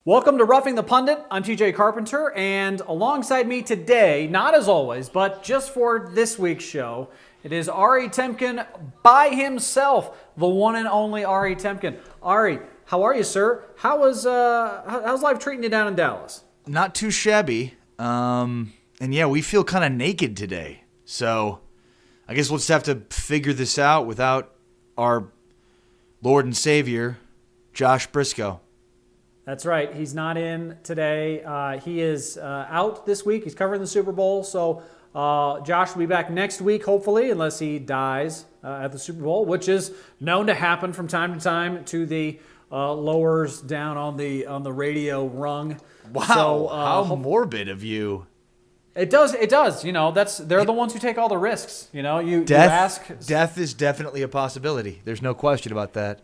Welcome to Roughing the Pundit. I'm TJ Carpenter, and alongside me today, not as always, but just for this week's show, it is Ari Temkin by himself, the one and only Ari Temkin. Ari, how are you, sir? How's life treating you down in Dallas? Not too shabby. And yeah, we feel kind of naked today. So I guess we'll just have to figure this out without our Lord and Savior, Josh Briscoe. That's right. He's not in today. He is out this week. He's covering the Super Bowl. So Josh will be back next week, hopefully, unless he dies at the Super Bowl, which is known to happen from time to time to the lowers down on the radio rung. Wow, so, how morbid of you. It does. You know, they're the ones who take all the risks. You know, Death is definitely a possibility. There's no question about that.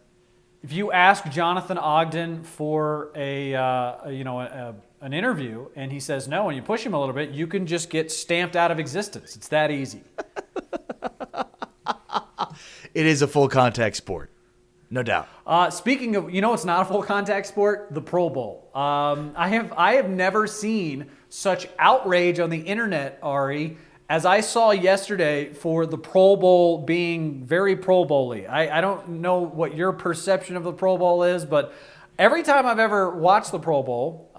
If you ask Jonathan Ogden for an interview and he says no, and you push him a little bit, you can just get stamped out of existence. It's that easy. It is a full contact sport, no doubt. Speaking of, it's not a full contact sport, the Pro Bowl. I have never seen such outrage on the internet, Ari, as I saw yesterday for the Pro Bowl being very Pro Bowl-y. I don't know what your perception of the Pro Bowl is, but every time I've ever watched the Pro Bowl,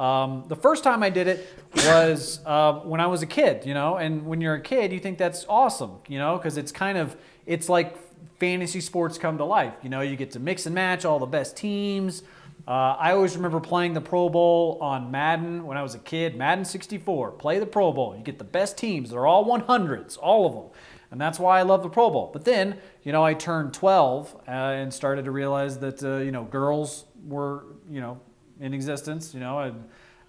the first time I did it was when I was a kid, and when you're a kid, you think that's awesome, because it's like fantasy sports come to life. You get to mix and match all the best teams. I always remember playing the Pro Bowl on Madden when I was a kid. Madden 64. Play the Pro Bowl. You get the best teams. They're all 100s, all of them. And that's why I love the Pro Bowl. But then, I turned 12 and started to realize that, girls were, in existence, and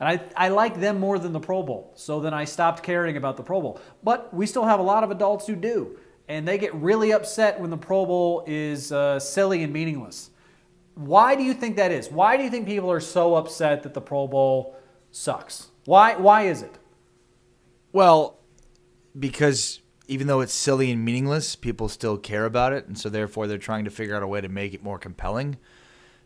I like them more than the Pro Bowl. So then I stopped caring about the Pro Bowl. But we still have a lot of adults who do. And they get really upset when the Pro Bowl is silly and meaningless. Why do you think that is? Why do you think people are so upset that the Pro Bowl sucks? Why is it? Well, because even though it's silly and meaningless, people still care about it, and so therefore they're trying to figure out a way to make it more compelling.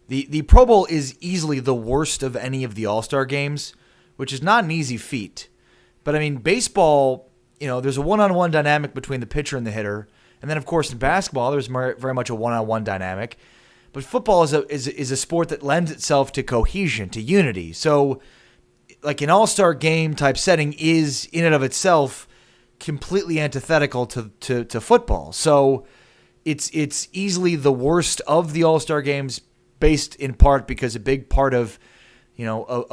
The Pro Bowl is easily the worst of any of the All-Star games, which is not an easy feat. But I mean, baseball, there's a one-on-one dynamic between the pitcher and the hitter, and then of course in basketball there's very much a one-on-one dynamic. But football is a sport that lends itself to cohesion, to unity. So, like an all-star game type setting is in and of itself completely antithetical to football. So, it's easily the worst of the all-star games, based in part because a big part of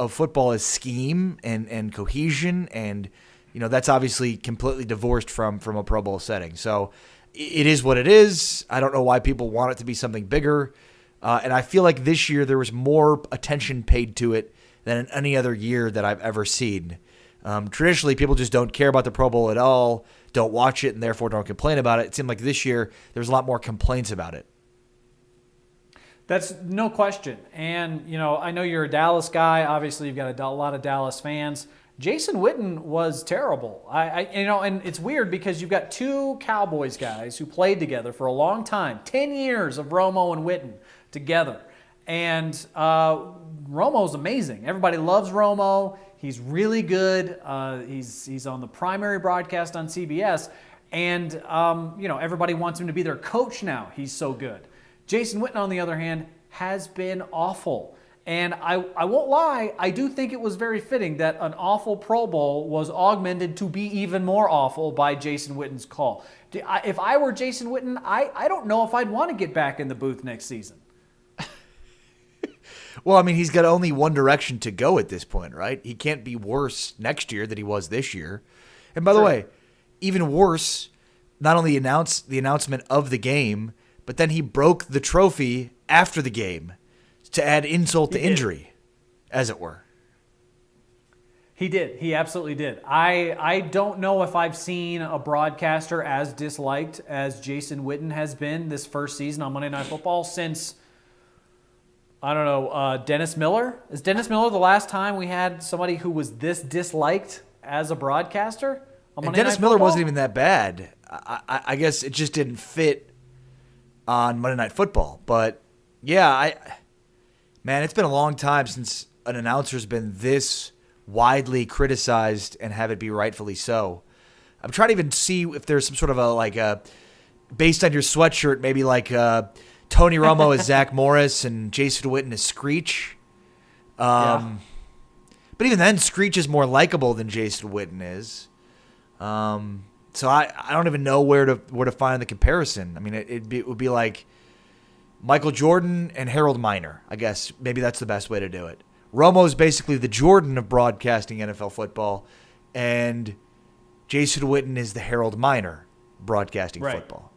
football is scheme and cohesion, and that's obviously completely divorced from a Pro Bowl setting. So, it is what it is. I don't know why people want it to be something bigger. And I feel like this year there was more attention paid to it than in any other year that I've ever seen. Traditionally, people just don't care about the Pro Bowl at all, don't watch it, and therefore don't complain about it. It seemed like this year there's a lot more complaints about it. That's no question. And, I know you're a Dallas guy. Obviously, you've got a lot of Dallas fans. Jason Witten was terrible. And it's weird because you've got two Cowboys guys who played together for a long time, 10 years of Romo and Witten together. And Romo's amazing. Everybody loves Romo. He's really good. He's on the primary broadcast on CBS. And, everybody wants him to be their coach now. He's so good. Jason Witten, on the other hand, has been awful. And I won't lie, I do think it was very fitting that an awful Pro Bowl was augmented to be even more awful by Jason Witten's call. If I were Jason Witten, I don't know if I'd want to get back in the booth next season. Well, I mean, he's got only one direction to go at this point, right? He can't be worse next year than he was this year. And by the way, even worse, not only announced the announcement of the game, but then he broke the trophy after the game to add insult to injury, as it were. He did. He absolutely did. I don't know if I've seen a broadcaster as disliked as Jason Witten has been this first season on Monday Night Football since, I don't know, Dennis Miller? Is Dennis Miller the last time we had somebody who was this disliked as a broadcaster on Monday Dennis Night Miller Football? wasn't even that bad. I guess it just didn't fit on Monday Night Football. But, yeah, man, it's been a long time since an announcer's been this widely criticized and have it be rightfully so. I'm trying to even see if there's some sort of a based on your sweatshirt, maybe like Tony Romo as Zach Morris and Jason Witten as Screech. But even then, Screech is more likable than Jason Witten is. So I don't even know where to find the comparison. I mean, it would be like Michael Jordan and Harold Miner. I guess maybe that's the best way to do it. Romo's basically the Jordan of broadcasting NFL football, and Jason Witten is the Harold Miner broadcasting football.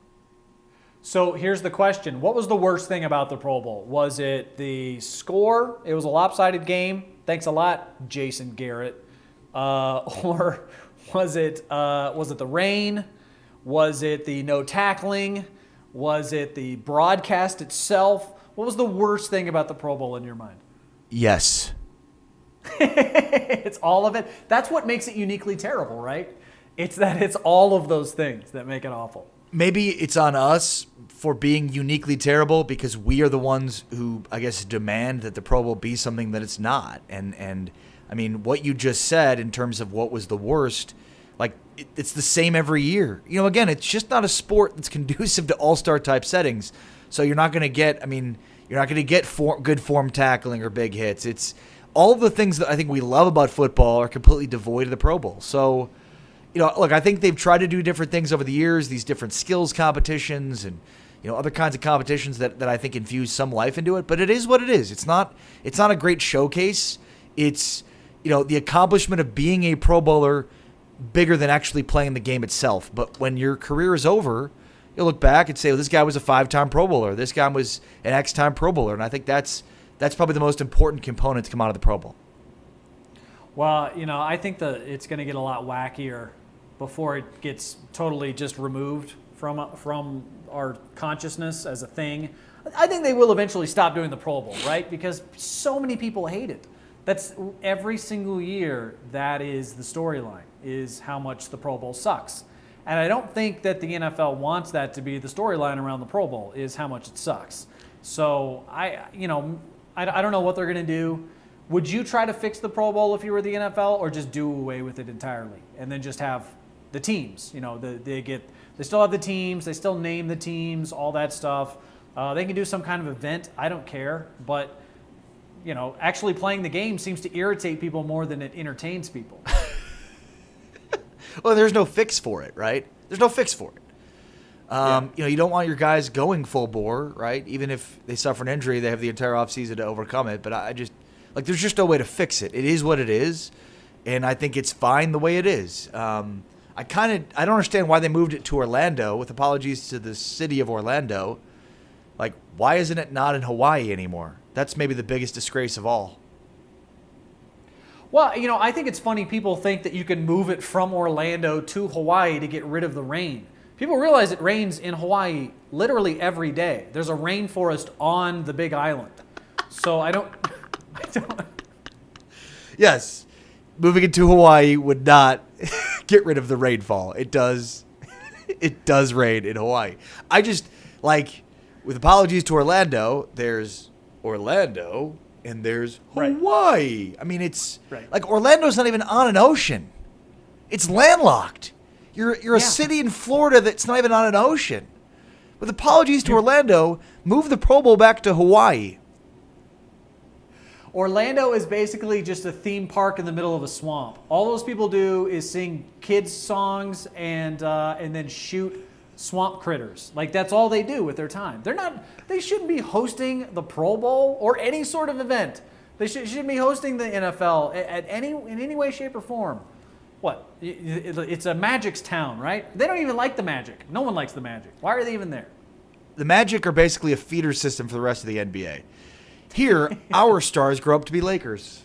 So here's the question. What was the worst thing about the Pro Bowl? Was it the score? It was a lopsided game. Thanks a lot, Jason Garrett. Or was it the rain? Was it the no tackling? Was it the broadcast itself? What was the worst thing about the Pro Bowl in your mind? Yes. It's all of it. That's what makes it uniquely terrible, right? It's that it's all of those things that make it awful. Maybe it's on us for being uniquely terrible because we are the ones who, I guess, demand that the Pro Bowl be something that it's not. And I mean, what you just said in terms of what was the worst, like, it's the same every year. You know, again, it's just not a sport that's conducive to all-star type settings. So you're not going to get, good form tackling or big hits. It's all of the things that I think we love about football are completely devoid of the Pro Bowl. So, you know, look, I think they've tried to do different things over the years, these different skills competitions and, you know, other kinds of competitions that I think infuse some life into it. But it is what it is. It's not a great showcase. It's, you know, the accomplishment of being a Pro Bowler bigger than actually playing the game itself. But when your career is over, you'll look back and say, well, this guy was a 5-time Pro Bowler. This guy was an X-time Pro Bowler. And I think that's probably the most important component to come out of the Pro Bowl. Well, you know, I think that it's going to get a lot wackier before it gets totally just removed from our consciousness as a thing. I think they will eventually stop doing the Pro Bowl, right? Because so many people hate it. That's every single year. That is the storyline, is how much the Pro Bowl sucks. And I don't think that the NFL wants that to be the storyline around the Pro Bowl, is how much it sucks. So I don't know what they're going to do. Would you try to fix the Pro Bowl if you were the NFL, or just do away with it entirely and then just have the teams? You know, they still have the teams, they still name the teams, all that stuff. They can do some kind of event. I don't care, but you know, actually playing the game seems to irritate people more than it entertains people. Well, there's no fix for it, right? There's no fix for it. You know, you don't want your guys going full bore, right? Even if they suffer an injury, they have the entire offseason to overcome it. But there's just no way to fix it. It is what it is, and I think it's fine the way it is. I don't understand why they moved it to Orlando, with apologies to the city of Orlando. Like, why isn't it not in Hawaii anymore? That's maybe the biggest disgrace of all. Well, you know, I think it's funny people think that you can move it from Orlando to Hawaii to get rid of the rain. People realize it rains in Hawaii literally every day. There's a rainforest on the Big Island. So I don't. Yes, moving it to Hawaii would not get rid of the rainfall. It does rain in Hawaii. I just, like, with apologies to Orlando, there's Orlando and there's Hawaii. I mean, it's like Orlando's not even on an ocean. It's landlocked. You're a city in Florida that's not even on an ocean. With apologies to Orlando, move the Pro Bowl back to Hawaii. Orlando is basically just a theme park in the middle of a swamp. All those people do is sing kids' songs and then shoot swamp critters. Like, that's all they do with their time. They shouldn't be hosting the Pro Bowl or any sort of event. They shouldn't be hosting the NFL in any way, shape, or form. What? It's a Magic's town, right? They don't even like the Magic. No one likes the Magic. Why are they even there? The Magic are basically a feeder system for the rest of the NBA. Here, our stars grow up to be Lakers.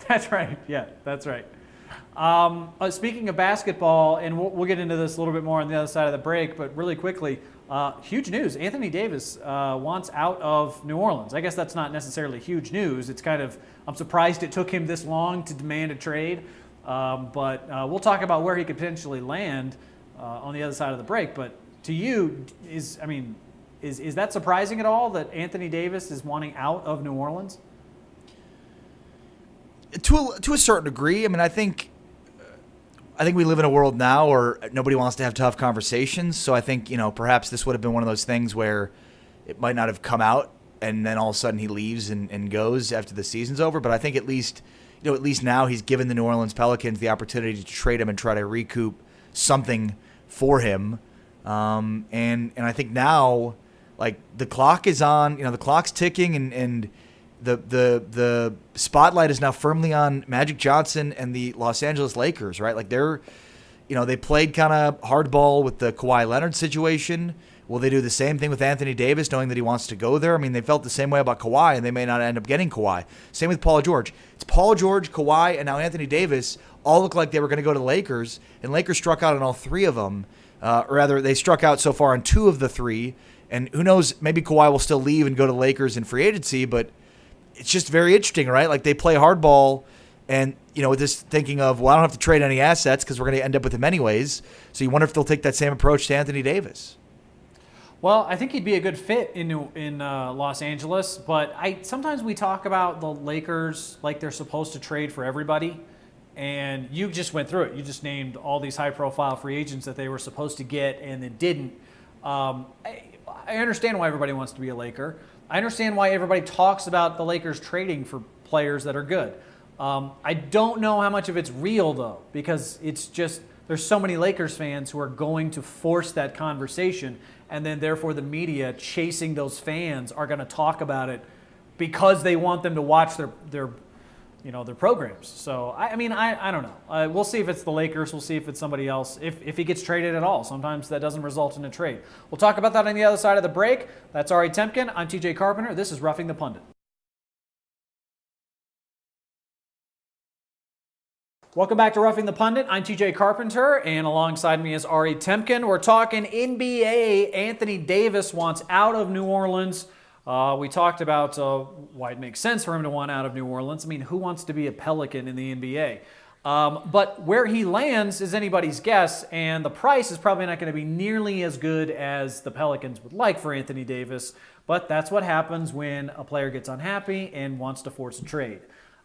That's right. Yeah, that's right. Speaking of basketball, and we'll get into this a little bit more on the other side of the break, but really quickly, huge news. Anthony Davis wants out of New Orleans. I guess that's not necessarily huge news. It's kind of, I'm surprised it took him this long to demand a trade. But we'll talk about where he could potentially land on the other side of the break. But to you, is that surprising at all that Anthony Davis is wanting out of New Orleans? to a certain degree. I mean, I think we live in a world now where nobody wants to have tough conversations. So I think, perhaps this would have been one of those things where it might not have come out and then all of a sudden he leaves and goes after the season's over. But I think at least now he's given the New Orleans Pelicans the opportunity to trade him and try to recoup something for him. And I think now, like, the clock is on, the clock's ticking and the spotlight is now firmly on Magic Johnson and the Los Angeles Lakers, right? Like they played kind of hardball with the Kawhi Leonard situation. Will they do the same thing with Anthony Davis, knowing that he wants to go there? I mean, they felt the same way about Kawhi, and they may not end up getting Kawhi. Same with Paul George. It's Paul George, Kawhi, and now Anthony Davis all look like they were going to go to the Lakers, and Lakers struck out on all three of them. Or rather, they struck out so far on two of the three, and who knows, maybe Kawhi will still leave and go to the Lakers in free agency, but it's just very interesting, right? Like, they play hardball, and, with this thinking of, well, I don't have to trade any assets because we're going to end up with him anyways. So you wonder if they'll take that same approach to Anthony Davis. Well, I think he'd be a good fit in Los Angeles, but sometimes we talk about the Lakers like they're supposed to trade for everybody, and you just went through it. You just named all these high-profile free agents that they were supposed to get and then didn't. I understand why everybody wants to be a Laker. I understand why everybody talks about the Lakers trading for players that are good. I don't know how much of it's real, though, because it's just there's so many Lakers fans who are going to force that conversation, and then therefore the media chasing those fans are going to talk about it because they want them to watch their programs. So, I don't know. We'll see if it's the Lakers. We'll see if it's somebody else, if he gets traded at all. Sometimes that doesn't result in a trade. We'll talk about that on the other side of the break. That's Ari Temkin. I'm TJ Carpenter. This is Roughing the Pundit. Welcome back to Roughing the Pundit. I'm TJ Carpenter, and alongside me is Ari Temkin. We're talking NBA. Anthony Davis wants out of New Orleans. We talked about why it makes sense for him to want out of New Orleans. I mean, who wants to be a Pelican in the NBA? But where he lands is anybody's guess, and the price is probably not going to be nearly as good as the Pelicans would like for Anthony Davis. But that's what happens when a player gets unhappy and wants to force a trade.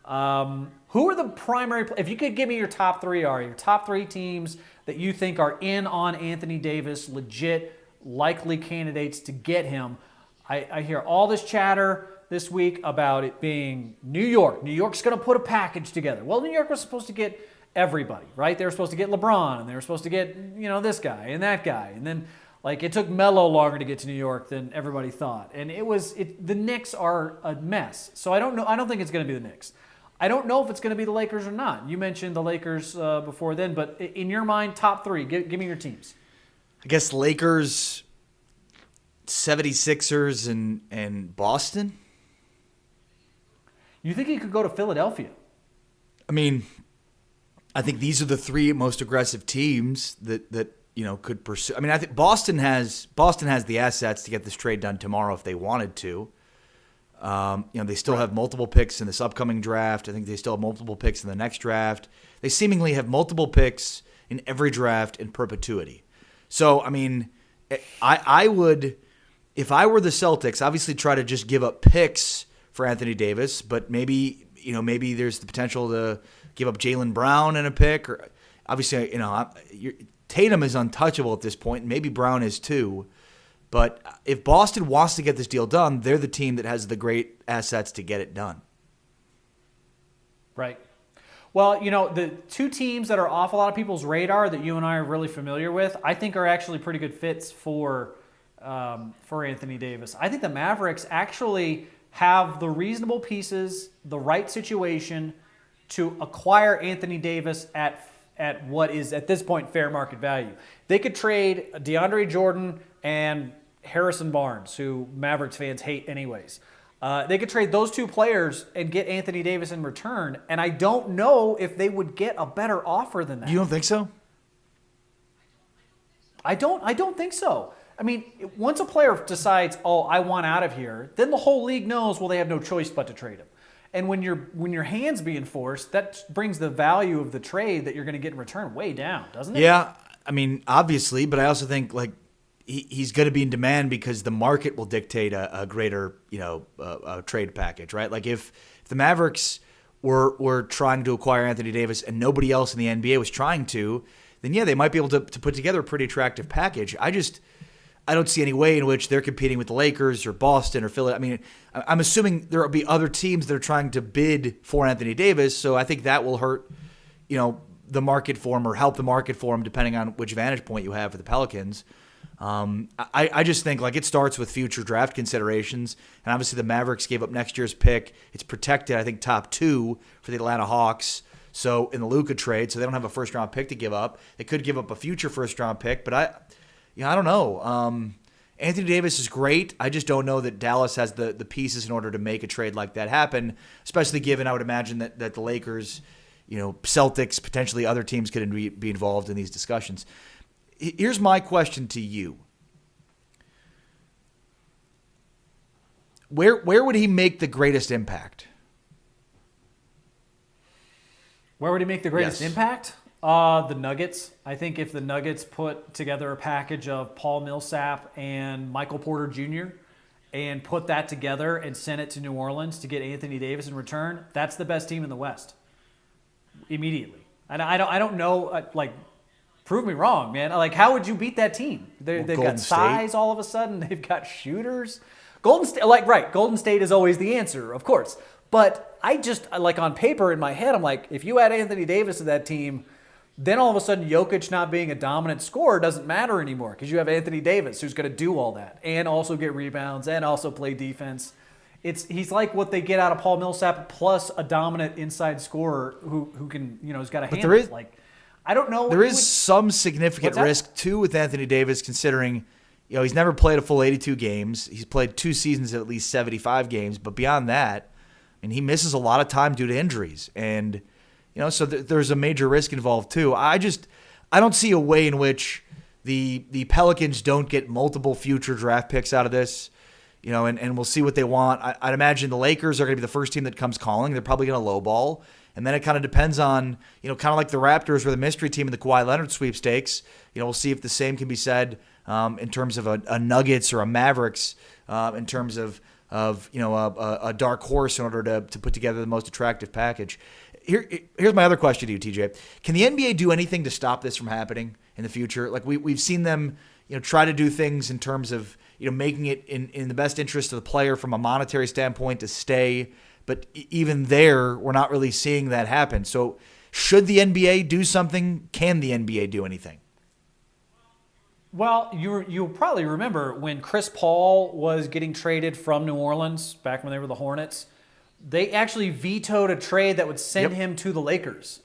Who are the primary, if you could give me your top three, your top three teams that you think are in on Anthony Davis, legit, likely candidates to get him. I hear all this chatter this week about it being New York. New York's going to put a package together. Well, New York was supposed to get everybody, right? They were supposed to get LeBron, and they were supposed to get, this guy and that guy. And then, it took Melo longer to get to New York than everybody thought. And the Knicks are a mess. So I don't know. I don't think it's going to be the Knicks. I don't know if it's going to be the Lakers or not. You mentioned the Lakers before then, but in your mind, top three, give me your teams. I guess Lakers, 76ers, and Boston. You think he could go to Philadelphia? I mean, I think these are the three most aggressive teams that could pursue. I mean, I think Boston has the assets to get this trade done tomorrow if they wanted to. They still have multiple picks in this upcoming draft. I think they still have multiple picks in the next draft. They seemingly have multiple picks in every draft in perpetuity. So, I mean, I would, if I were the Celtics, obviously try to just give up picks for Anthony Davis, but maybe there's the potential to give up Jaylen Brown in a pick. Or obviously, Tatum is untouchable at this point. Maybe Brown is too. But if Boston wants to get this deal done, they're the team that has the great assets to get it done. Right. Well, the two teams that are off a lot of people's radar that you and I are really familiar with, I think are actually pretty good fits for Anthony Davis. I think the Mavericks actually have the reasonable pieces, the right situation to acquire Anthony Davis at what is, at this point, fair market value. They could trade DeAndre Jordan and Harrison Barnes, who Mavericks fans hate anyways. They could trade those two players and get Anthony Davis in return, and I don't know if they would get a better offer than that. You don't think so? I don't think so. I mean, once a player decides, I want out of here, then the whole league knows, well, they have no choice but to trade him. And when your hand's being forced, that brings the value of the trade that you're going to get in return way down, doesn't it? Yeah, I mean, obviously, but I also think he's going to be in demand because the market will dictate a greater, trade package, right? Like if the Mavericks were trying to acquire Anthony Davis and nobody else in the NBA was trying to, then yeah, they might be able to put together a pretty attractive package. I don't see any way in which they're competing with the Lakers or Boston or Philly. I mean, I'm assuming there will be other teams that are trying to bid for Anthony Davis, so I think that will hurt, the market for him or help the market for him, depending on which vantage point you have for the Pelicans. I just think it starts with future draft considerations, and obviously the Mavericks gave up next year's pick. It's protected, I think, top 2 for the Atlanta Hawks. So in the Luka trade, so they don't have a first-round pick to give up. They could give up a future first-round pick, but I don't know. Anthony Davis is great. I just don't know that Dallas has the pieces in order to make a trade like that happen, especially given I would imagine that the Lakers, Celtics, potentially other teams could be involved in these discussions. Here's my question to you. Where would he make the greatest impact? Where would he make the greatest impact? The Nuggets. I think if the Nuggets put together a package of Paul Millsap and Michael Porter Jr. and put that together and sent it to New Orleans to get Anthony Davis in return, that's the best team in the West. Immediately. And I don't know, prove me wrong, man. How would you beat that team? They've got size all of a sudden. They've got shooters. Golden State, Golden State is always the answer, of course. But I just, on paper in my head, I'm like, if you add Anthony Davis to that team, then all of a sudden Jokic not being a dominant scorer doesn't matter anymore because you have Anthony Davis who's going to do all that and also get rebounds and also play defense. He's like what they get out of Paul Millsap plus a dominant inside scorer who can, who's got a handle. I don't know. There is some significant risk too with Anthony Davis considering, he's never played a full 82 games. He's played 2 seasons at least 75 games, but beyond that, he misses a lot of time due to injuries. And, so there's a major risk involved too. I don't see a way in which the Pelicans don't get multiple future draft picks out of this. And we'll see what they want. I'd imagine the Lakers are going to be the first team that comes calling. They're probably going to lowball. And then it kind of depends on, kind of like the Raptors were the mystery team in the Kawhi Leonard sweepstakes. We'll see if the same can be said in terms of a Nuggets or a Mavericks in terms of a dark horse in order to put together the most attractive package. Here's my other question to you, TJ. Can the NBA do anything to stop this from happening in the future? We've seen them, try to do things in terms of, making it in the best interest of the player from a monetary standpoint to stay. But even there, we're not really seeing that happen. So should the NBA do something? Can the NBA do anything? Well, you'll probably remember when Chris Paul was getting traded from New Orleans back when they were the Hornets, they actually vetoed a trade that would send him to the Lakers.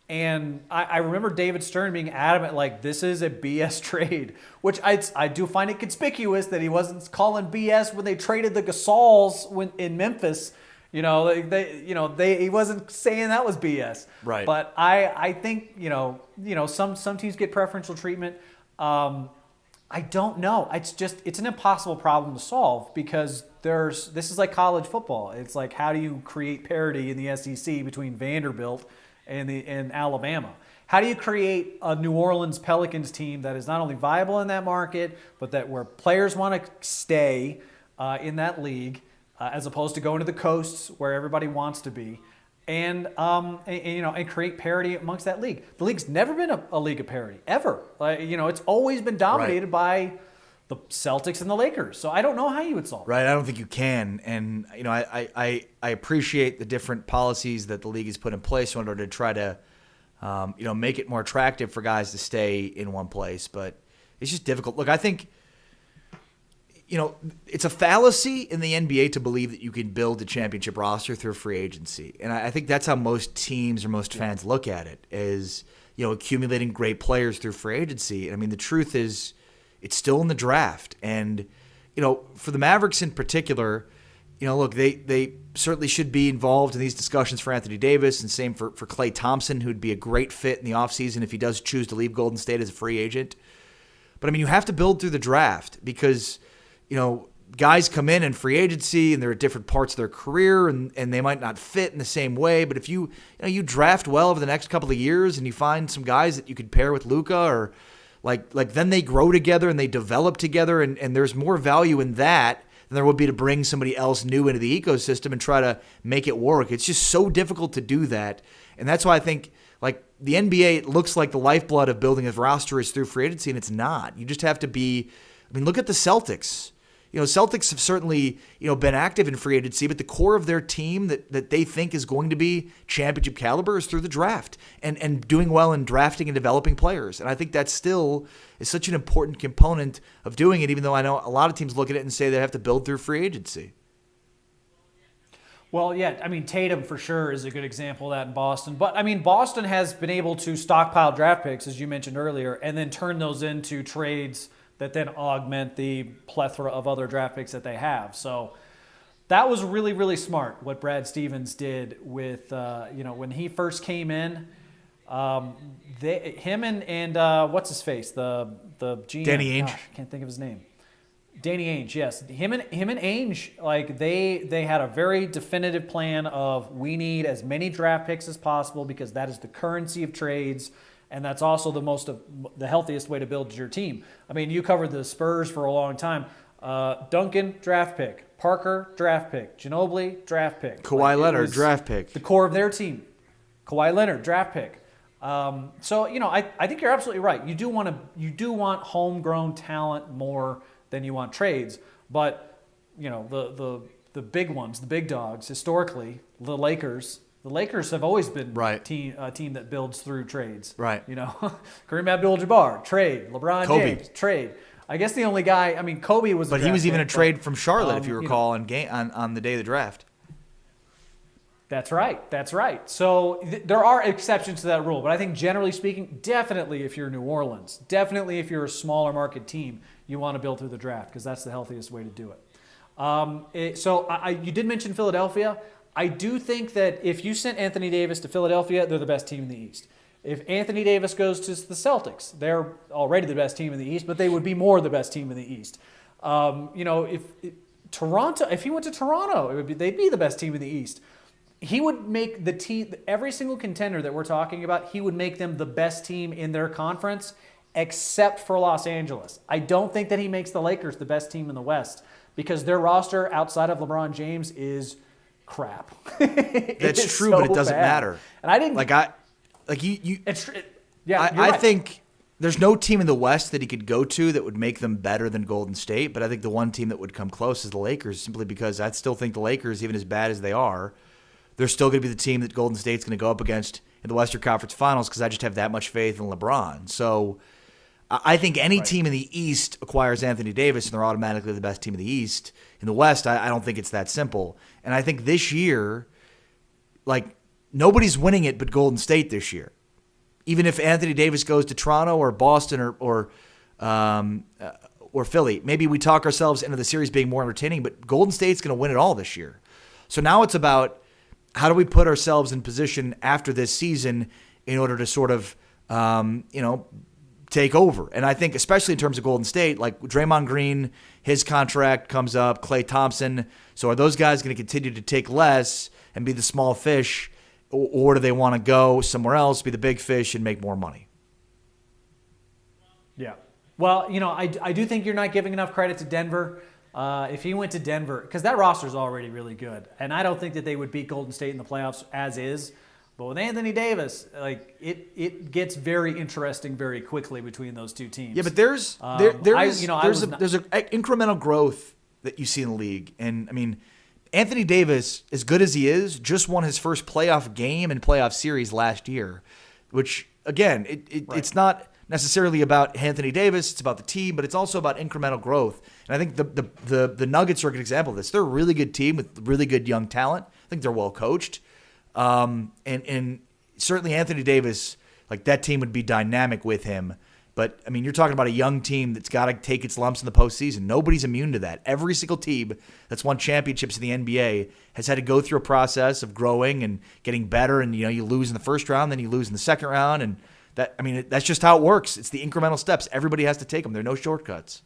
And I remember David Stern being adamant, this is a BS trade, which I do find it conspicuous that he wasn't calling BS when they traded the Gasols in Memphis. He wasn't saying that was BS. Right. But I think, some teams get preferential treatment. I don't know. It's an impossible problem to solve because this is like college football. It's like, how do you create parity in the SEC between Vanderbilt and Alabama? How do you create a New Orleans Pelicans team that is not only viable in that market, but that where players want to stay in that league, as opposed to going to the coasts where everybody wants to be, and create parity amongst that league? The league's never been a league of parity ever. It's always been dominated by the Celtics and the Lakers. So I don't know how you would solve it. Right, I don't think you can. And I appreciate the different policies that the league has put in place in order to try to make it more attractive for guys to stay in one place. But it's just difficult. Look, I think it's a fallacy in the NBA to believe that you can build a championship roster through free agency. And I think that's how most teams or most fans look at it, is accumulating great players through free agency. I mean, the truth is, it's still in the draft. And, for the Mavericks in particular, look, they certainly should be involved in these discussions for Anthony Davis, and same for Klay Thompson, who'd be a great fit in the offseason if he does choose to leave Golden State as a free agent. But, you have to build through the draft because, guys come in free agency and they're at different parts of their career and they might not fit in the same way. But if you draft well over the next couple of years and you find some guys that you could pair with Luka then they grow together and they develop together and there's more value in that than there would be to bring somebody else new into the ecosystem and try to make it work. It's just so difficult to do that. And that's why I think like the NBA looks like the lifeblood of building a roster is through free agency, and it's not. You just have to be, I mean, look at the Celtics. Celtics have certainly, been active in free agency, but the core of their team that they think is going to be championship caliber is through the draft and doing well in drafting and developing players. And I think that still is such an important component of doing it, even though I know a lot of teams look at it and say they have to build through free agency. Well, yeah, I mean, Tatum for sure is a good example of that in Boston. But, I mean, Boston has been able to stockpile draft picks, as you mentioned earlier, and then turn those into trades that then augment the plethora of other draft picks that they have. So that was really, really smart what Brad Stevens did with, when he first came in. Him and what's his face, the GM, Danny Ainge. Gosh, I can't think of his name. Danny Ainge, yes. Him and Ainge, like they had a very definitive plan of we need as many draft picks as possible because that is the currency of trades. And that's also the healthiest way to build your team. I mean, you covered the Spurs for a long time. Duncan, draft pick. Parker, draft pick. Ginobili, draft pick. Kawhi Leonard, draft pick. The core of their team. Kawhi Leonard, draft pick. So I think you're absolutely right. You do want homegrown talent more than you want trades. But the big ones, the big dogs, historically, the Lakers. The Lakers have always been a team that builds through trades. Right. Kareem Abdul-Jabbar, trade. LeBron Kobe. James, trade. I guess the only guy, I mean, Kobe was a But he was even a pick, trade from Charlotte, if you recall, on the day of the draft. That's right. So there are exceptions to that rule. But I think generally speaking, definitely if you're New Orleans, definitely if you're a smaller market team, you want to build through the draft because that's the healthiest way to do it. You did mention Philadelphia. I do think that if you sent Anthony Davis to Philadelphia, they're the best team in the East. If Anthony Davis goes to the Celtics, they're already the best team in the East, but they would be more the best team in the East. If he went to Toronto, they'd be the best team in the East. He would make the team, every single contender that we're talking about, he would make them the best team in their conference, except for Los Angeles. I don't think that he makes the Lakers the best team in the West because their roster outside of LeBron James is crap. That's true, but it doesn't matter. And I didn't I think there's no team in the West that he could go to that would make them better than Golden State, but I think the one team that would come close is the Lakers, simply because I still think the Lakers, even as bad as they are, they're still going to be the team that Golden State's going to go up against in the Western Conference Finals because I just have that much faith in LeBron. So I think any team in the East acquires Anthony Davis and they're automatically the best team in the East. In the West, I don't think it's that simple. And I think this year, like, nobody's winning it but Golden State this year. Even if Anthony Davis goes to Toronto or Boston or Philly, maybe we talk ourselves into the series being more entertaining, but Golden State's going to win it all this year. So now it's about how do we put ourselves in position after this season in order to sort of, take over. And I think especially in terms of Golden State, like Draymond Green, his contract comes up, Klay Thompson. So are those guys going to continue to take less and be the small fish, or do they want to go somewhere else, be the big fish, and make more money? Yeah. Well, I do think you're not giving enough credit to Denver. If he went to Denver, because that roster is already really good, and I don't think that they would beat Golden State in the playoffs as is. But with Anthony Davis, like it gets very interesting very quickly between those two teams. Yeah, but there's an incremental growth that you see in the league, and I mean, Anthony Davis, as good as he is, just won his first playoff game and playoff series last year, which again, it's not necessarily about Anthony Davis, it's about the team, but it's also about incremental growth. And I think the Nuggets are a good example of this. They're a really good team with really good young talent. I think they're well coached. And certainly Anthony Davis, like that team would be dynamic with him. But I mean, you're talking about a young team that's got to take its lumps in the postseason. Nobody's immune to that. Every single team that's won championships in the NBA has had to go through a process of growing and getting better. And you lose in the first round, then you lose in the second round, and that's just how it works. It's the incremental steps. Everybody has to take them. There are no shortcuts.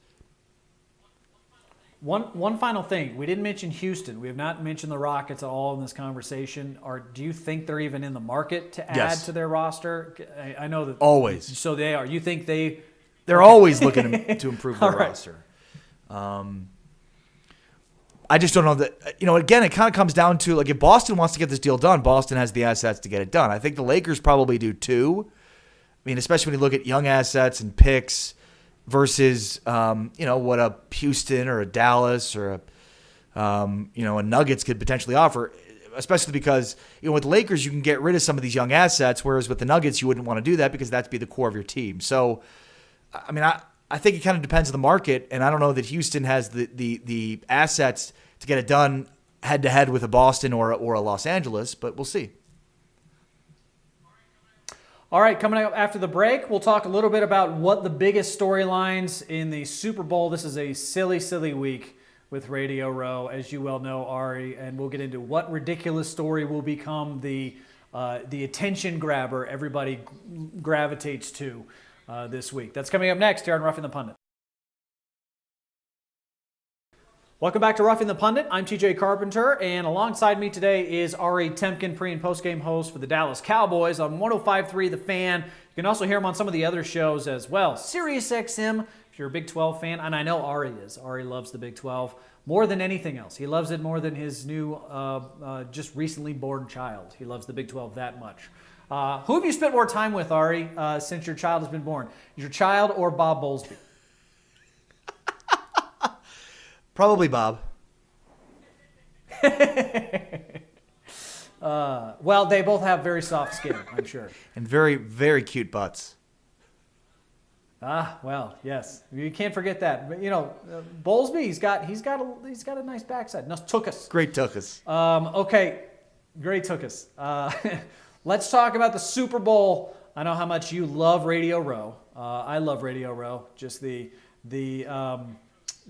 One final thing. We didn't mention Houston. We have not mentioned the Rockets at all in this conversation. Do you think they're even in the market to add to their roster? I know that always. So they are. You think they're always looking to improve their roster. I just don't know that, again, it kind of comes down to, like, if Boston wants to get this deal done, Boston has the assets to get it done. I think the Lakers probably do too. I mean, especially when you look at young assets and picks versus, what a Houston or a Dallas or a Nuggets could potentially offer, especially because, with the Lakers, you can get rid of some of these young assets, whereas with the Nuggets, you wouldn't want to do that because that'd be the core of your team. So, I mean, I think it kind of depends on the market, and I don't know that Houston has the assets to get it done head-to-head with a Boston or a Los Angeles, but we'll see. All right, coming up after the break, we'll talk a little bit about what the biggest storylines in the Super Bowl. This is a silly, silly week with Radio Row, as you well know, Ari, and we'll get into what ridiculous story will become the attention grabber everybody gravitates to this week. That's coming up next here on Roughing the Pundit. Welcome back to Roughing the Pundit. I'm TJ Carpenter, and alongside me today is Ari Temkin, pre- and post-game host for the Dallas Cowboys on 105.3 The Fan. You can also hear him on some of the other shows as well. Sirius XM, if you're a Big 12 fan, and I know Ari is. Ari loves the Big 12 more than anything else. He loves it more than his new, just recently born child. He loves the Big 12 that much. Who have you spent more time with, Ari, since your child has been born? Your child or Bob Bowlesby? Probably Bob. Well, they both have very soft skin, I'm sure. And very, very cute butts. Well, yes. You can't forget that. But, Bowlesby, he's got a nice backside. No, tuchus. Great tuchus. Okay, great tuchus. Let's talk about the Super Bowl. I know how much you love Radio Row. I love Radio Row. Just the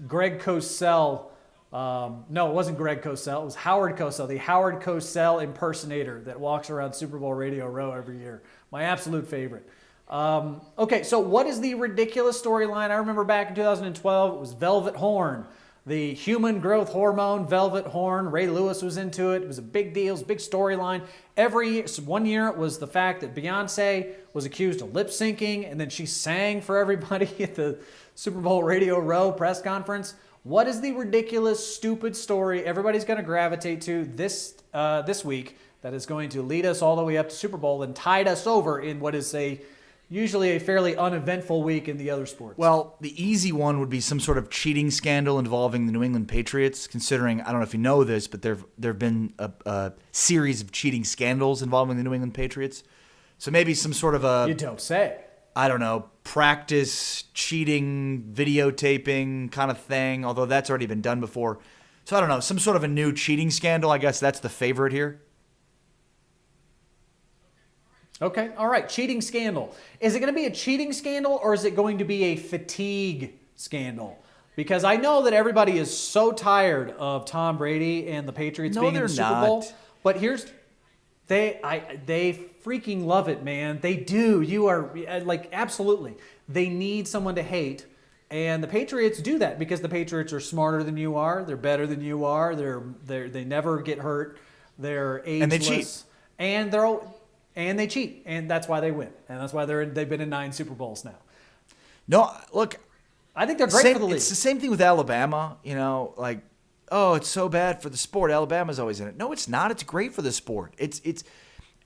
Greg Cosell. No, it wasn't Greg Cosell. It was Howard Cosell, the Howard Cosell impersonator that walks around Super Bowl Radio Row every year. My absolute favorite. Okay, so what is the ridiculous storyline? I remember back in 2012, it was Velvet Horn. The human growth hormone, Velvet Horn. Ray Lewis was into it. It was a big deal. It was a big storyline. One year it was the fact that Beyonce was accused of lip syncing, and then she sang for everybody at the Super Bowl Radio Row press conference. What is the ridiculous, stupid story everybody's going to gravitate to this week that is going to lead us all the way up to Super Bowl and tide us over in what is usually a fairly uneventful week in the other sports? Well, the easy one would be some sort of cheating scandal involving the New England Patriots, considering, I don't know if you know this, but there have been a series of cheating scandals involving the New England Patriots. So maybe some sort of a... You don't say. I don't know, practice, cheating, videotaping kind of thing, although that's already been done before. So I don't know, some sort of a new cheating scandal. I guess that's the favorite here. Okay, all right, cheating scandal. Is it going to be a cheating scandal or is it going to be a fatigue scandal? Because I know that everybody is so tired of Tom Brady and the Patriots being in the Super Bowl. But they freaking love it, man. They do. You are absolutely. They need someone to hate, and the Patriots do that because the Patriots are smarter than you are. They're better than you are. They never get hurt. They're ageless, and they cheat. And they cheat, and that's why they win, and that's why they've been in 9 Super Bowls now. No, look, I think they're great for the league. It's the same thing with Alabama. Oh, it's so bad for the sport. Alabama's always in it. No, it's not. It's great for the sport. It's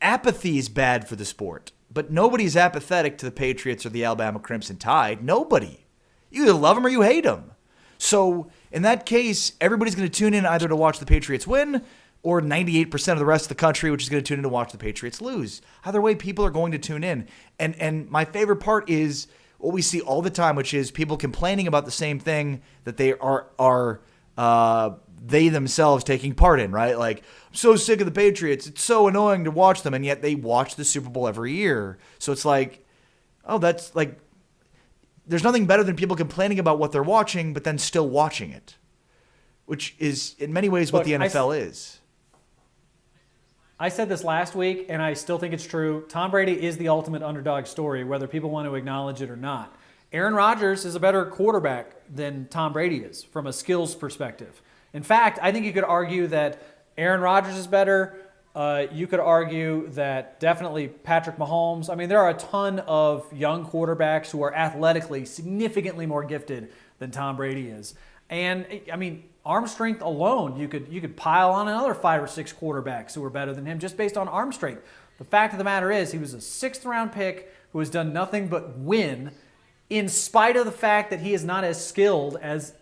apathy is bad for the sport, but nobody's apathetic to the Patriots or the Alabama Crimson Tide. Nobody. You either love them or you hate them. So in that case, everybody's going to tune in either to watch the Patriots win or 98% of the rest of the country, which is going to tune in to watch the Patriots lose. Either way, people are going to tune in. And my favorite part is what we see all the time, which is people complaining about the same thing that they are they themselves taking part in, right? Like, I'm so sick of the Patriots. It's so annoying to watch them, and yet they watch the Super Bowl every year. So it's like, that's like, there's nothing better than people complaining about what they're watching, but then still watching it, which is in many ways what the NFL is. I said this last week, and I still think it's true. Tom Brady is the ultimate underdog story, whether people want to acknowledge it or not. Aaron Rodgers is a better quarterback than Tom Brady is from a skills perspective. In fact, I think you could argue that Aaron Rodgers is better. You could argue that definitely Patrick Mahomes. I mean, there are a ton of young quarterbacks who are athletically significantly more gifted than Tom Brady is. And, I mean, arm strength alone, you could pile on another 5 or 6 quarterbacks who were better than him just based on arm strength. The fact of the matter is, he was a 6th-round pick who has done nothing but win, in spite of the fact that he is not as skilled as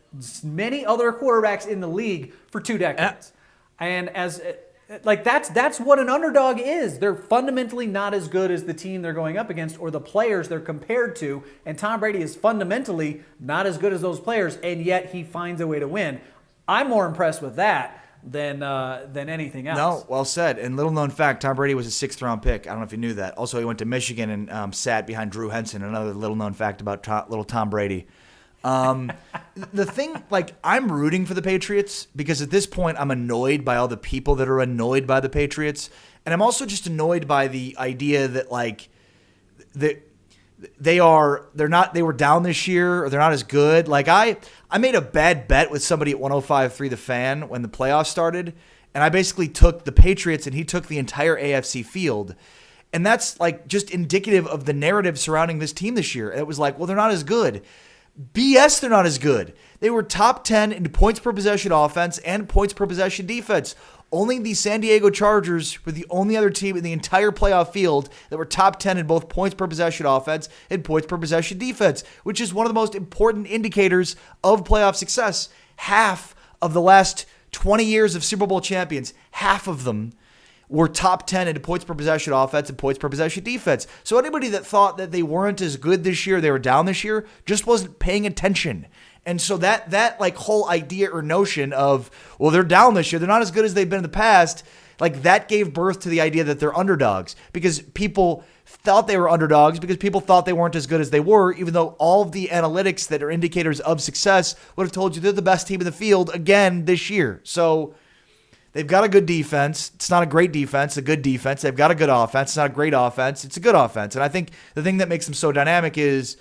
many other quarterbacks in the league for 2 decades. And that's what an underdog is. They're fundamentally not as good as the team they're going up against or the players they're compared to. And Tom Brady is fundamentally not as good as those players, and yet he finds a way to win. I'm more impressed with that than anything else. No, well said. And little known fact, Tom Brady was a 6th-round pick. I don't know if you knew that. Also, he went to Michigan and sat behind Drew Henson. Another little known fact about little Tom Brady. The thing, I'm rooting for the Patriots because at this point I'm annoyed by all the people that are annoyed by the Patriots, and I'm also just annoyed by the idea that they were down this year or they're not as good. I made a bad bet with somebody at 105.3 The Fan when the playoffs started, and I basically took the Patriots and he took the entire AFC field. And that's just indicative of the narrative surrounding this team this year. It was well, they're not as good. BS, they're not as good. They were top 10 in points per possession offense and points per possession defense. Only the San Diego Chargers were the only other team in the entire playoff field that were top 10 in both points per possession offense and points per possession defense, which is one of the most important indicators of playoff success. Half of the last 20 years of Super Bowl champions, half of them were top 10 in points per possession offense and points per possession defense. So anybody that thought that they weren't as good this year, they were down this year, just wasn't paying attention. And so that whole idea or notion of, well, they're down this year, they're not as good as they've been in the past, that gave birth to the idea that they're underdogs because people thought they were underdogs because people thought they weren't as good as they were, even though all of the analytics that are indicators of success would have told you they're the best team in the field again this year. So they've got a good defense. It's not a great defense, it's a good defense. They've got a good offense. It's not a great offense. It's a good offense. And I think the thing that makes them so dynamic is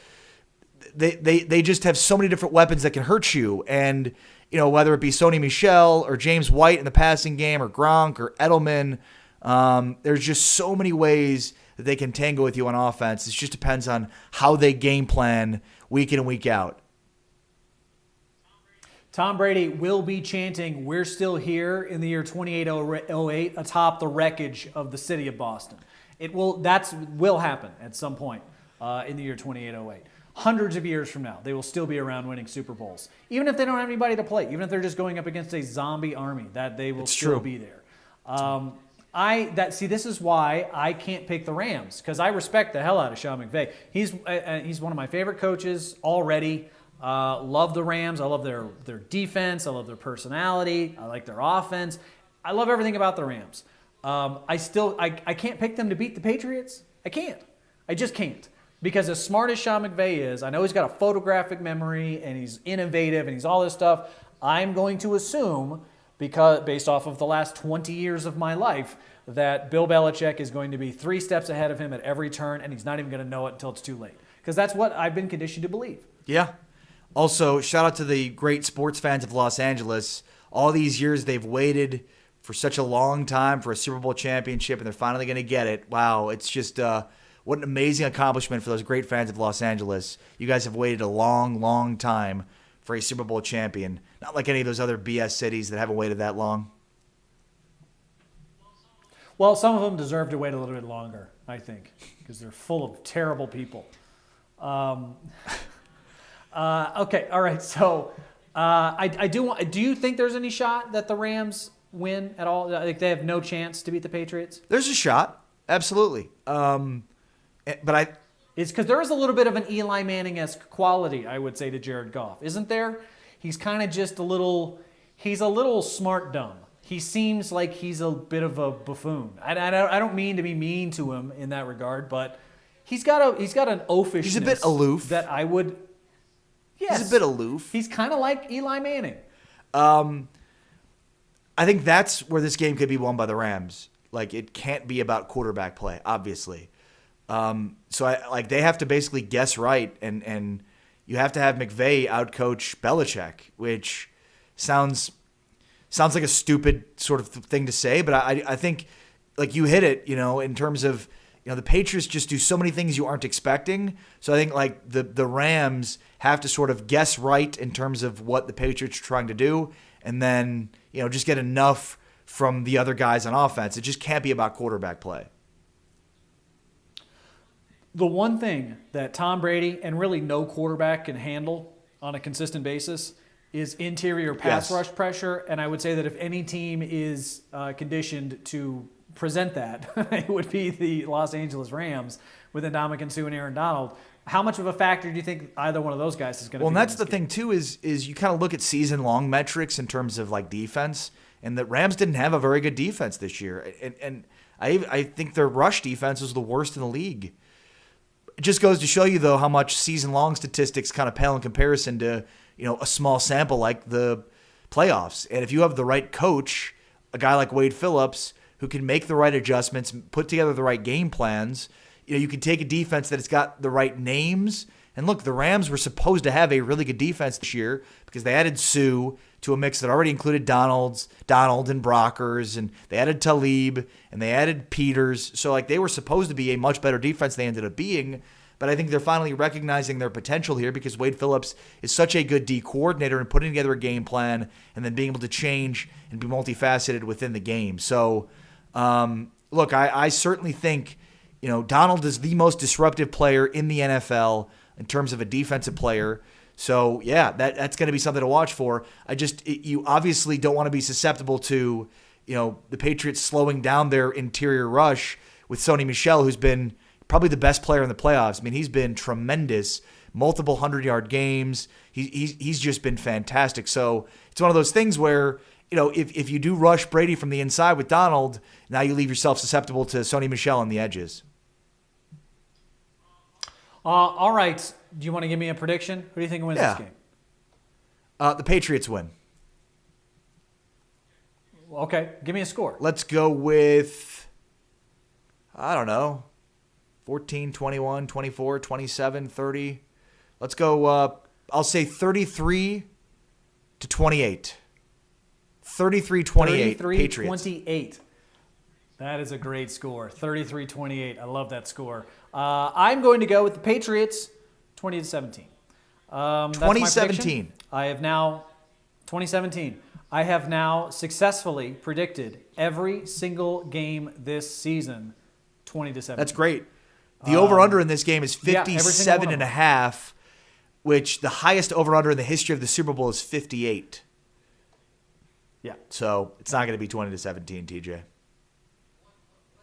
they just have so many different weapons that can hurt you. And, whether it be Sony Michel or James White in the passing game or Gronk or Edelman, there's just so many ways that they can tango with you on offense. It just depends on how they game plan week in and week out. Tom Brady will be chanting, "We're still here" in the year 2808 atop the wreckage of the city of Boston. That will happen at some point in the year 2808. Hundreds of years from now, they will still be around winning Super Bowls. Even if they don't have anybody to play, even if they're just going up against a zombie army, that they will still be there. This is why I can't pick the Rams, because I respect the hell out of Sean McVay. He's one of my favorite coaches already. Love the Rams. I love their defense. I love their personality. I like their offense. I love everything about the Rams. I can't pick them to beat the Patriots. I can't. I just can't. Because as smart as Sean McVay is, I know he's got a photographic memory and he's innovative and he's all this stuff. I'm going to assume, because based off of the last 20 years of my life, that Bill Belichick is going to be 3 steps ahead of him at every turn, and he's not even going to know it until it's too late. Because that's what I've been conditioned to believe. Yeah. Also, shout out to the great sports fans of Los Angeles. All these years they've waited for such a long time for a Super Bowl championship, and they're finally going to get it. Wow, it's just what an amazing accomplishment for those great fans of Los Angeles. You guys have waited a long, long time for a Super Bowl champion. Not like any of those other BS cities that haven't waited that long. Well, some of them deserve to wait a little bit longer, I think, because they're full of terrible people. Okay, all right. So, do you think there's any shot that the Rams win at all? Like they have no chance to beat the Patriots? There's a shot, absolutely. It's because there is a little bit of an Eli Manning-esque quality, I would say, to Jared Goff, isn't there? He's kind of just he's a little smart dumb. He seems like he's a bit of a buffoon. I don't mean to be mean to him in that regard, but he's got an oafishness. He's a bit aloof. That I would. Yes, he's a bit aloof. He's kind of like Eli Manning. I think that's where this game could be won by the Rams. It can't be about quarterback play, obviously. So they have to basically guess right, and you have to have McVay outcoach Belichick, which sounds like a stupid sort of thing to say, but I think you hit it, in terms of, the Patriots just do so many things you aren't expecting. So I think the Rams have to sort of guess right in terms of what the Patriots are trying to do, and then, just get enough from the other guys on offense. It just can't be about quarterback play. The one thing that Tom Brady and really no quarterback can handle on a consistent basis is interior pass rush pressure. And I would say that if any team is conditioned to present that, it would be the Los Angeles Rams with Ndamukong Suh and Aaron Donald. How much of a factor do you think either one of those guys is going to be? Well, and that's the thing, too, is you kind of look at season-long metrics in terms of, like, defense, and the Rams didn't have a very good defense this year. And I think their rush defense was the worst in the league. It just goes to show you, though, how much season-long statistics kind of pale in comparison to, a small sample like the playoffs. And if you have the right coach, a guy like Wade Phillips, who can make the right adjustments, put together the right game plans, you can take a defense that has got the right names. And look, the Rams were supposed to have a really good defense this year because they added Sue to a mix that already included Donald and Brockers, and they added Talib, and they added Peters. So, they were supposed to be a much better defense than they ended up being. But I think they're finally recognizing their potential here because Wade Phillips is such a good D coordinator and putting together a game plan and then being able to change and be multifaceted within the game. So, look, I certainly think, Donald is the most disruptive player in the NFL in terms of a defensive player. So, yeah, that's going to be something to watch for. You obviously don't want to be susceptible to, the Patriots slowing down their interior rush with Sony Michel, who's been probably the best player in the playoffs. I mean, he's been tremendous, multiple 100-yard games. He's just been fantastic. So it's one of those things where, if you do rush Brady from the inside with Donald, now you leave yourself susceptible to Sony Michel on the edges. All right. Do you want to give me a prediction? Who do you think wins this game? The Patriots win. Okay. Give me a score. Let's go with, I don't know, 14, 21, 24, 27, 30. Let's go, I'll say 33-28. 33-28 Patriots. 33-28. That is a great score. 33-28. I love that score. I'm going to go with the Patriots, 20-17. 2017. I have now 2017. I have now successfully predicted every single game this season, 20-17. That's great. The over-under in this game is 57 and a half, which the highest over-under in the history of the Super Bowl is 58. Yeah. So it's not going to be 20-17, TJ.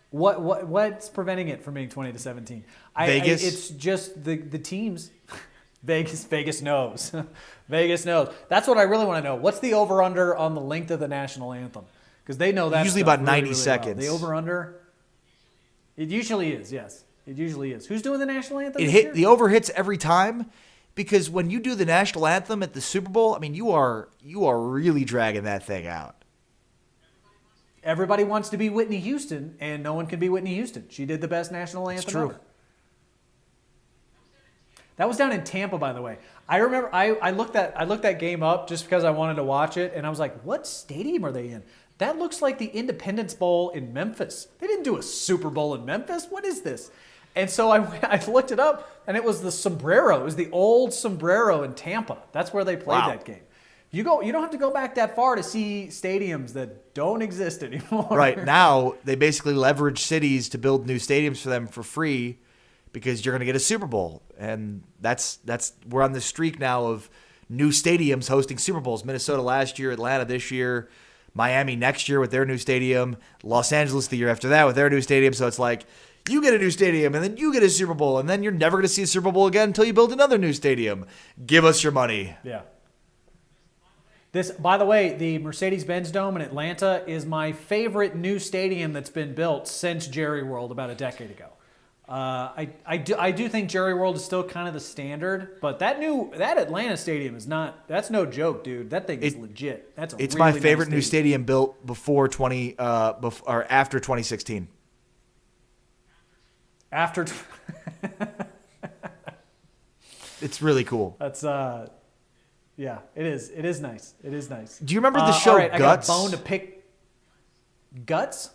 What's preventing it from being 20-17? Vegas. It's just the teams. Vegas knows. Vegas knows. That's what I really want to know. What's the over/under on the length of the national anthem? Because they know that usually about 90 really seconds. Well. The over/under. It usually is. Yes, it usually is. Who's doing the national anthem? The over hits every time, because when you do the national anthem at the Super Bowl, I mean, you are really dragging that thing out. Everybody wants to be Whitney Houston, and no one can be Whitney Houston. She did the best national anthem ever. That was down in Tampa, by the way. I remember I looked that game up just because I wanted to watch it, and I was like, what stadium are they in? That looks like the Independence Bowl in Memphis. They didn't do a Super Bowl in Memphis. What is this? And so I looked it up, and it was the Sombrero. It was the old Sombrero in Tampa. That's where they played that game. You don't have to go back that far to see stadiums that don't exist anymore. Right. Now, they basically leverage cities to build new stadiums for them for free because you're going to get a Super Bowl. And we're on the streak now of new stadiums hosting Super Bowls. Minnesota last year, Atlanta this year, Miami next year with their new stadium, Los Angeles the year after that with their new stadium. So it's like, you get a new stadium, and then you get a Super Bowl, and then you're never going to see a Super Bowl again until you build another new stadium. Give us your money. Yeah. This, by the way, the Mercedes-Benz Dome in Atlanta is my favorite new stadium that's been built since Jerry World about a decade ago. I do think Jerry World is still kind of the standard, but that Atlanta stadium is not. That's no joke, dude. That thing is legit. It's my favorite new stadium built before after 2016. After. It's really cool. That's yeah, it is. It is nice. It is nice. Do you remember the show Guts? I got a bone to pick. Guts?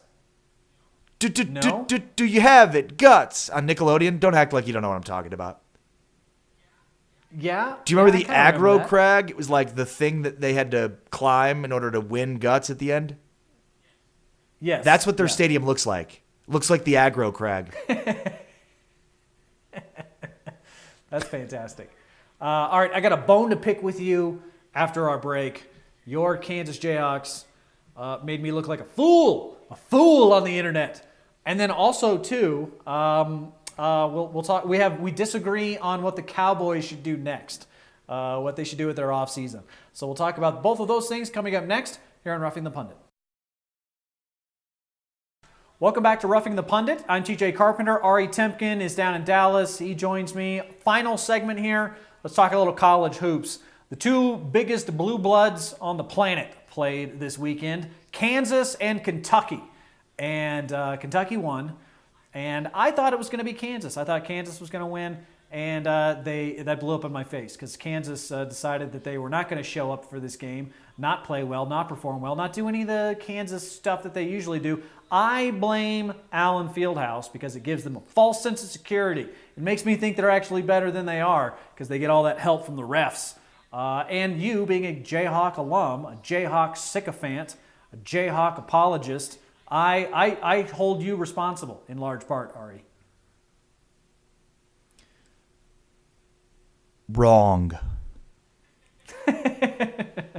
No. Do you have it? Guts on Nickelodeon. Don't act like you don't know what I'm talking about. Yeah. Do you remember I the kinda remember aggro that. crag? It was like the thing that they had to climb in order to win guts at the end. Yes. That's what their yes. stadium looks like. Looks like the aggro crag. That's fantastic. All right, I got a bone to pick with you after our break. Your Kansas Jayhawks made me look like a fool on the internet. And then also too, we'll talk. We disagree on what the Cowboys should do next, what they should do with their offseason. So we'll talk about both of those things coming up next here on Roughing the Pundit. Welcome back to Roughing the Pundit. I'm TJ Carpenter. Ari Temkin is down in Dallas. He joins me. Final segment here. Let's talk a little college hoops. The two biggest blue bloods on the planet played this weekend, Kansas and Kentucky. And Kentucky won. And I thought it was going to be Kansas. I thought Kansas was going to win. And that blew up in my face because Kansas decided that they were not going to show up for this game, not play well, not perform well, not do any of the Kansas stuff that they usually do. I blame Allen Fieldhouse because it gives them a false sense of security. It makes me think they're actually better than they are because they get all that help from the refs. And you, being a Jayhawk alum, a Jayhawk sycophant, a Jayhawk apologist, I hold you responsible in large part, Ari. Wrong.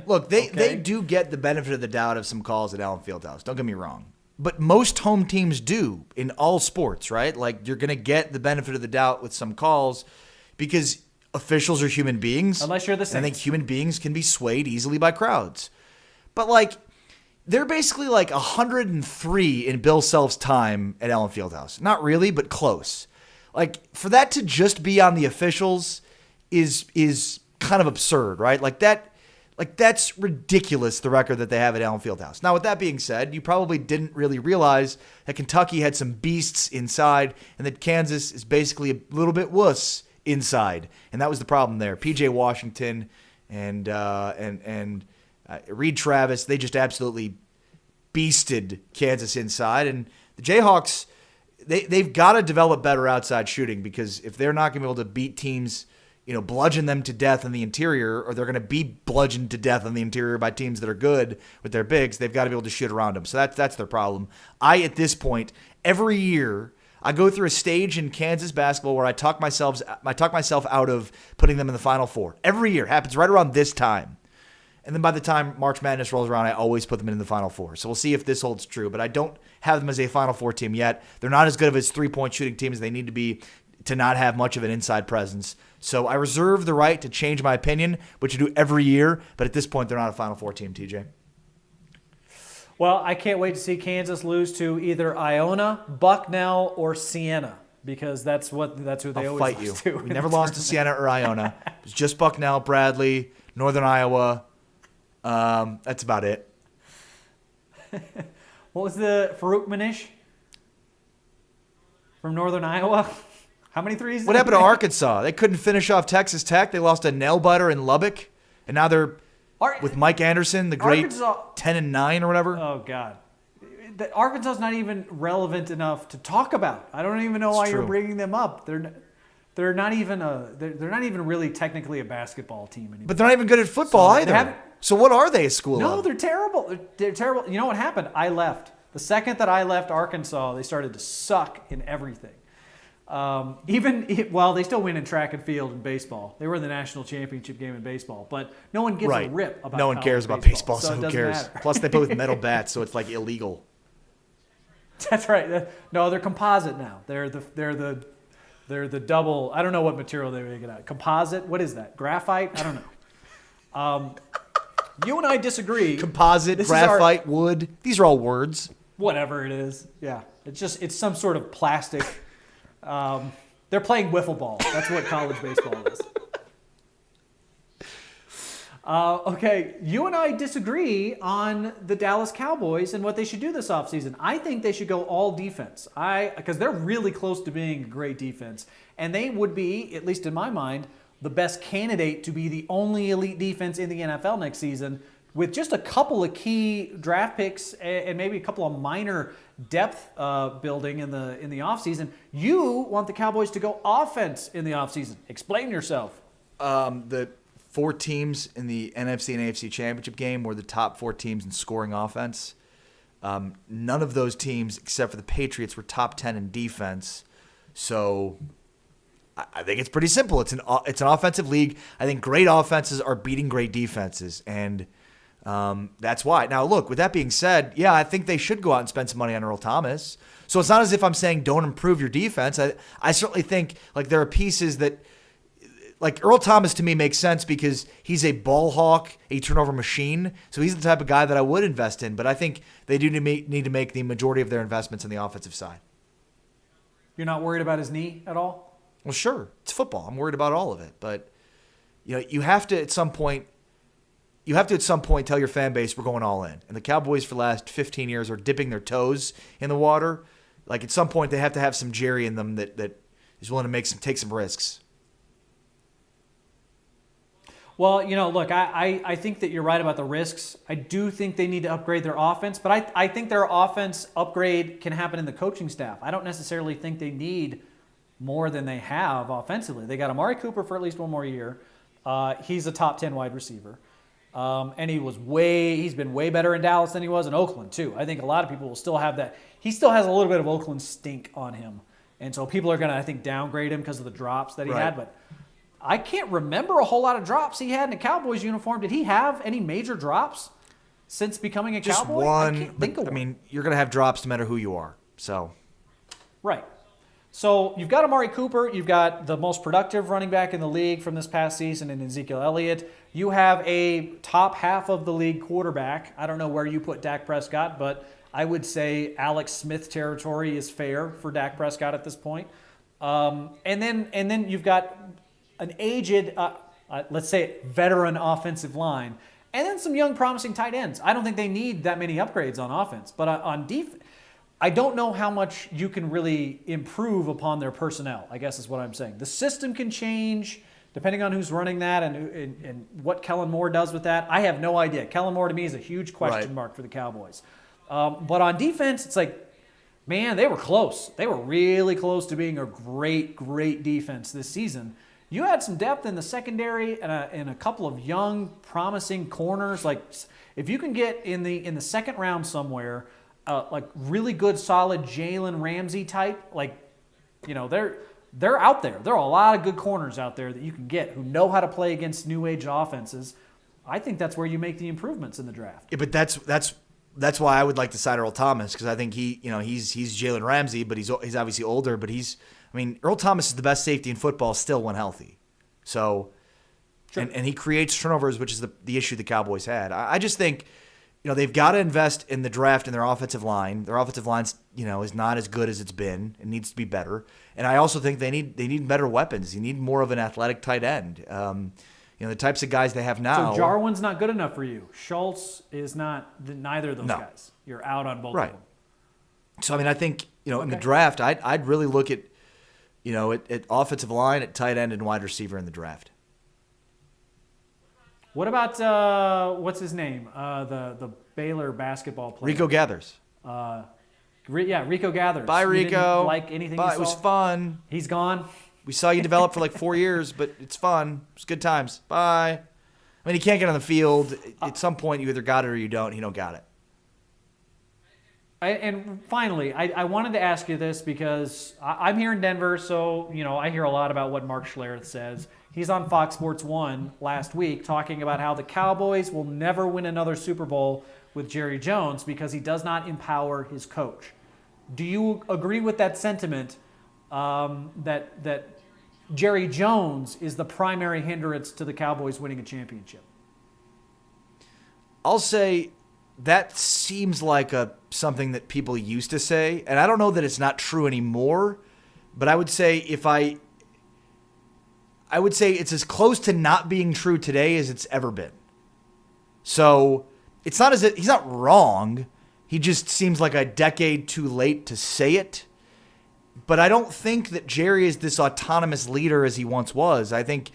Look, they do get the benefit of the doubt of some calls at Allen Fieldhouse. Don't get me wrong. But most home teams do in all sports, right? Like, you're going to get the benefit of the doubt with some calls because officials are human beings. Unless you're the Saints. I think Saints. human beings can be swayed easily by crowds. But, like, they're basically like 103 in Bill Self's time at Allen Fieldhouse. Not really, but close. Like, for that to just be on the officials is kind of absurd, right? That's ridiculous, the record that they have at Allen Fieldhouse. Now, with that being said, you probably didn't really realize that Kentucky had some beasts inside and that Kansas is basically a little bit wuss inside. And that was the problem there. P.J. Washington and Reed Travis, they just absolutely beasted Kansas inside. And the Jayhawks, they've got to develop better outside shooting because if they're not going to be able to beat teams, bludgeon them to death in the interior, or they're going to be bludgeoned to death in the interior by teams that are good with their bigs, they've got to be able to shoot around them. So that's their problem. At this point, every year, I go through a stage in Kansas basketball where I talk myself out of putting them in the Final Four. Every year. It happens right around this time. And then by the time March Madness rolls around, I always put them in the Final Four. So we'll see if this holds true. But I don't have them as a Final Four team yet. They're not as good of a three-point shooting team as they need to be to not have much of an inside presence. So I reserve the right to change my opinion, which I do every year. But at this point, they're not a Final Four team, TJ. Well, I can't wait to see Kansas lose to either Iona, Bucknell, or Siena because that's who they I'll always fight you. lose to. We never lost to Siena or Iona. It was just Bucknell, Bradley, Northern Iowa. That's about it. What was the Farouk Manish from Northern Iowa? How many threes? What happened to Arkansas? They couldn't finish off Texas Tech. They lost a nail biter in Lubbock, and now they're with Mike Anderson, the great Arkansas, 10-9 or whatever. Oh God, Arkansas is not even relevant enough to talk about. I don't even know why you're bringing them up. They're not even really technically a basketball team anymore. But they're not even good at football either. So what are they a school of? No, they're terrible. They're terrible. You know what happened? I left. The second that I left Arkansas, they started to suck in everything. They still win in track and field and baseball. They were in the national championship game in baseball, but no one gives a rip about. No one cares about baseball, so who cares? Matter. Plus, they play with metal bats, so it's like illegal. That's right. No, they're composite now. They're the double. I don't know what material they make it out. Composite. What is that? Graphite? I don't know. You and I disagree. Composite, graphite, wood. These are all words. Whatever it is. Yeah. It's some sort of plastic. They're playing wiffle ball. That's what college baseball is. Okay, you and I disagree on the Dallas Cowboys and what they should do this offseason. I think they should go all defense. Because they're really close to being a great defense. And they would be, at least in my mind, the best candidate to be the only elite defense in the NFL next season with just a couple of key draft picks and maybe a couple of minor depth building in the offseason. You want the Cowboys to go offense in the offseason. Explain yourself. The 4 teams in the NFC and AFC championship game were the top 4 teams in scoring offense. None of those teams, except for the Patriots, were top 10 in defense. So I think it's pretty simple. It's an offensive league. I think great offenses are beating great defenses, and that's why. Now, look, with that being said, yeah, I think they should go out and spend some money on Earl Thomas. So it's not as if I'm saying don't improve your defense. I certainly think like there are pieces that like Earl Thomas to me makes sense because he's a ball hawk, a turnover machine. So he's the type of guy that I would invest in. But I think they do need to make the majority of their investments on the offensive side. You're not worried about his knee at all? Well, sure. It's football. I'm worried about all of it. But you have to at some point tell your fan base we're going all in. And the Cowboys for the last 15 years are dipping their toes in the water. Like at some point they have to have some Jerry in them that is willing to take some risks. Well, look, I think that you're right about the risks. I do think they need to upgrade their offense, but I think their offense upgrade can happen in the coaching staff. I don't necessarily think they need more than they have offensively. They got Amari Cooper for at least one more year. He's a top 10 wide receiver. And he's been way better in Dallas than he was in Oakland, too. I think a lot of people will still have that. He still has a little bit of Oakland stink on him. And so people are going to, I think, downgrade him because of the drops that he had. But I can't remember a whole lot of drops he had in a Cowboys uniform. Did he have any major drops since becoming a Just Cowboy? one. I can't think of one. I mean, you're going to have drops no matter who you are. So, right. So you've got Amari Cooper. You've got the most productive running back in the league from this past season in Ezekiel Elliott. You have a top half of the league quarterback. I don't know where you put Dak Prescott, but I would say Alex Smith territory is fair for Dak Prescott at this point. And then you've got an aged, let's say, veteran offensive line, and then some young, promising tight ends. I don't think they need that many upgrades on offense, but on defense, I don't know how much you can really improve upon their personnel, I guess is what I'm saying. The system can change depending on who's running that and what Kellen Moore does with that. I have no idea. Kellen Moore, to me, is a huge question mark for the Cowboys. But on defense, it's like, man, they were close. They were really close to being a great, great defense this season. You had some depth in the secondary and a couple of young, promising corners. Like, if you can get in the second round somewhere, like really good, solid Jalen Ramsey type, like, they're out there. There are a lot of good corners out there that you can get who know how to play against new age offenses. I think that's where you make the improvements in the draft. Yeah, but that's why I would like to sign Earl Thomas, because I think he's Jalen Ramsey, but he's obviously older, but Earl Thomas is the best safety in football still when healthy. So, sure. and he creates turnovers, which is the issue the Cowboys had. I just think, they've got to invest in the draft in their offensive line. Their offensive line, is not as good as it's been. It needs to be better. And I also think they need better weapons. You need more of an athletic tight end. The types of guys they have now. So Jarwin's not good enough for you. Schultz is not neither of those guys. You're out on both of them. So I think in the draft, I'd really look at at offensive line, at tight end, and wide receiver in the draft. What about what's his name? The Baylor basketball player. Rico Gathers. Rico Gathers. Bye, Rico. You didn't like anything you saw? It was fun. He's gone. We saw you develop for like 4 years, but it's fun. It's good times. Bye. He can't get on the field. At some point, you either got it or you don't. He don't got it. And finally, I wanted to ask you this because I'm here in Denver, so I hear a lot about what Mark Schlereth says. He's on Fox Sports 1 last week talking about how the Cowboys will never win another Super Bowl with Jerry Jones because he does not empower his coach. Do you agree with that sentiment that Jerry Jones is the primary hindrance to the Cowboys winning a championship? I'll say that seems like something that people used to say, and I don't know that it's not true anymore, but I would say it's as close to not being true today as it's ever been. So it's not as if he's not wrong. He just seems like a decade too late to say it. But I don't think that Jerry is this autonomous leader as he once was. I think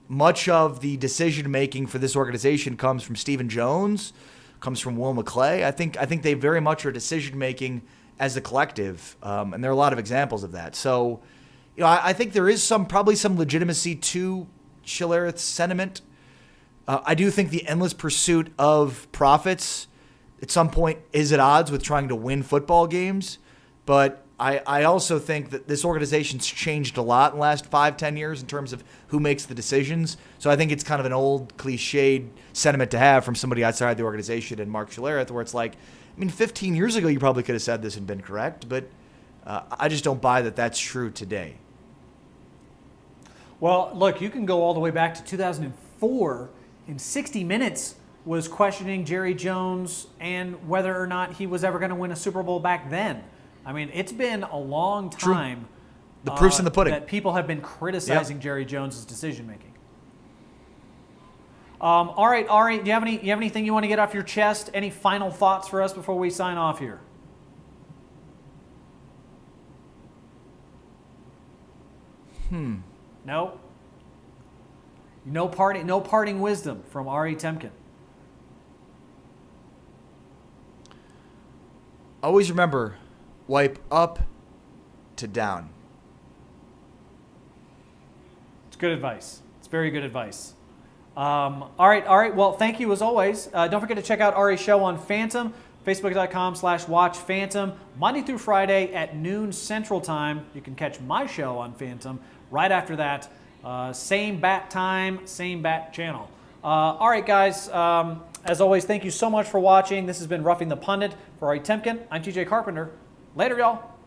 much of the decision-making for this organization comes from Stephen Jones, comes from Will McClay. I think they very much are decision-making as a collective, and there are a lot of examples of that. So, I think there is probably some legitimacy to Schillerith's sentiment. I do think the endless pursuit of profits at some point is at odds with trying to win football games. But I also think that this organization's changed a lot in the last 5-10 years in terms of who makes the decisions. So I think it's kind of an old cliched sentiment to have from somebody outside the organization and Mark Schillerith, where it's like, 15 years ago you probably could have said this and been correct, but I just don't buy that that's true today. Well, look, you can go all the way back to 2004. In 60 Minutes was questioning Jerry Jones and whether or not he was ever going to win a Super Bowl back then. It's been a long time. True. The proof's in the pudding. That people have been criticizing Jerry Jones' decision making. All right, Ari, do you have anything you want to get off your chest? Any final thoughts for us before we sign off here? No. No parting wisdom from Ari Temkin. Always remember, wipe up to down. It's good advice. It's very good advice. All right. Well, thank you as always. Don't forget to check out Ari's show on Phantom, facebook.com/watchphantom, Monday through Friday at noon Central Time. You can catch my show on Phantom right after that. Same bat time, same bat channel. All right, guys. As always, thank you so much for watching. This has been Roughing the Pundit. For Ari Temkin, I'm TJ Carpenter. Later, y'all.